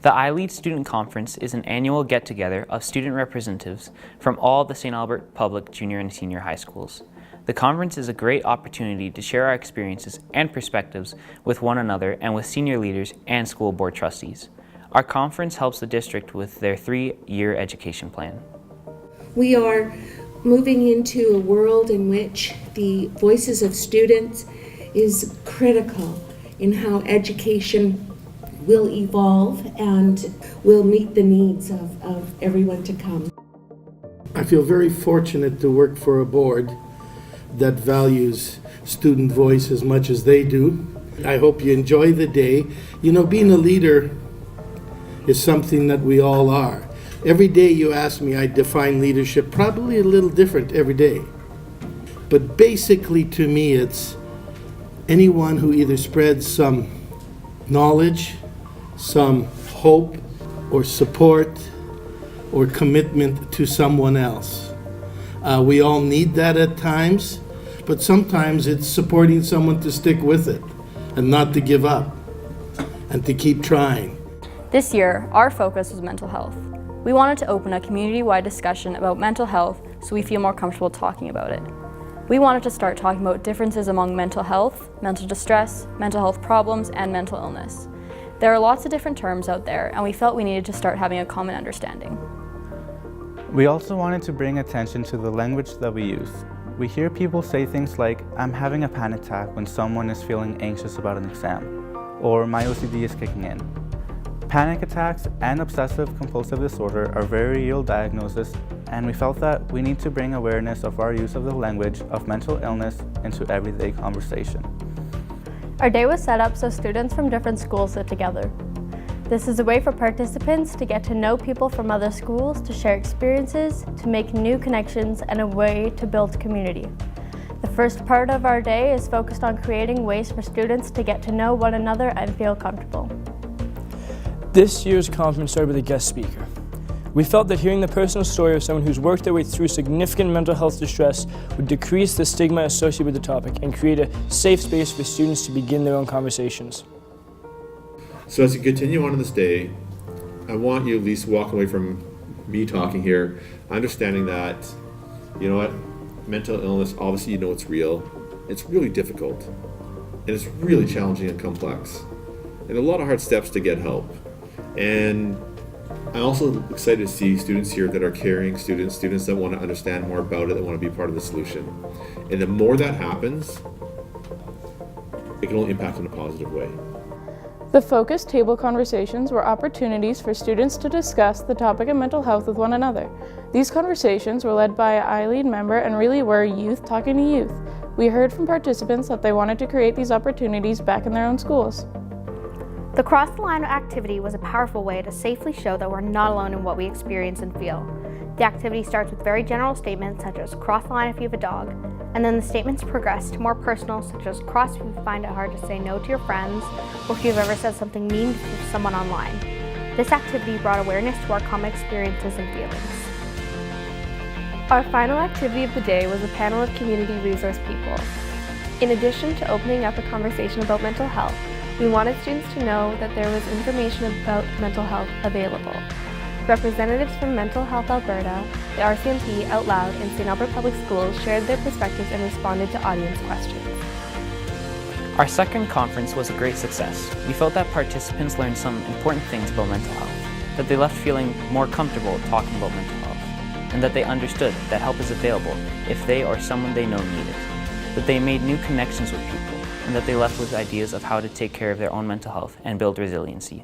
The iLead Student Conference is an annual get-together of student representatives from all the St. Albert Public Junior and Senior High Schools. The conference is a great opportunity to share our experiences and perspectives with one another and with senior leaders and school board trustees. Our conference helps the district with their 3-year education plan. We are moving into a world in which the voices of students is critical in how education will evolve and will meet the needs of everyone to come. I feel very fortunate to work for a board that values student voice as much as they do. I hope you enjoy the day. You know, being a leader is something that we all are. Every day you ask me, I define leadership probably a little different every day. But basically to me, it's anyone who either spreads some knowledge, some hope or support or commitment to someone else. We all need that at times, but sometimes it's supporting someone to stick with it and not to give up and to keep trying. This year, our focus was mental health. We wanted to open a community-wide discussion about mental health so we feel more comfortable talking about it. We wanted to start talking about differences among mental health, mental distress, mental health problems, and mental illness. There are lots of different terms out there, and we felt we needed to start having a common understanding. We also wanted to bring attention to the language that we use. We hear people say things like, "I'm having a panic attack" when someone is feeling anxious about an exam, or "my OCD is kicking in." Panic attacks and obsessive-compulsive disorder are very real diagnoses, and we felt that we need to bring awareness of our use of the language of mental illness into everyday conversation. Our day was set up so students from different schools sit together. This is a way for participants to get to know people from other schools, to share experiences, to make new connections, and a way to build community. The first part of our day is focused on creating ways for students to get to know one another and feel comfortable. This year's conference started with a guest speaker. We felt that hearing the personal story of someone who's worked their way through significant mental health distress would decrease the stigma associated with the topic and create a safe space for students to begin their own conversations. So as you continue on in this day, I want you at least walk away from me talking here, understanding that, you know what, mental illness, obviously you know it's real, it's really difficult, and it's really challenging and complex, and a lot of hard steps to get help. And I'm also excited to see students here that are caring students that want to understand more about it, that want to be part of the solution. And the more that happens, it can only impact in a positive way. The focused table conversations were opportunities for students to discuss the topic of mental health with one another. These conversations were led by an iLead member and really were youth talking to youth. We heard from participants that they wanted to create these opportunities back in their own schools. The Cross the Line activity was a powerful way to safely show that we're not alone in what we experience and feel. The activity starts with very general statements such as cross the line if you have a dog, and then the statements progress to more personal such as cross if you find it hard to say no to your friends, or if you've ever said something mean to someone online. This activity brought awareness to our common experiences and feelings. Our final activity of the day was a panel of community resource people. In addition to opening up a conversation about mental health, we wanted students to know that there was information about mental health available. Representatives from Mental Health Alberta, the RCMP Out Loud, and St. Albert Public Schools shared their perspectives and responded to audience questions. Our second conference was a great success. We felt that participants learned some important things about mental health, that they left feeling more comfortable talking about mental health, and that they understood that help is available if they or someone they know need it, that they made new connections with people, and that they left with ideas of how to take care of their own mental health and build resiliency.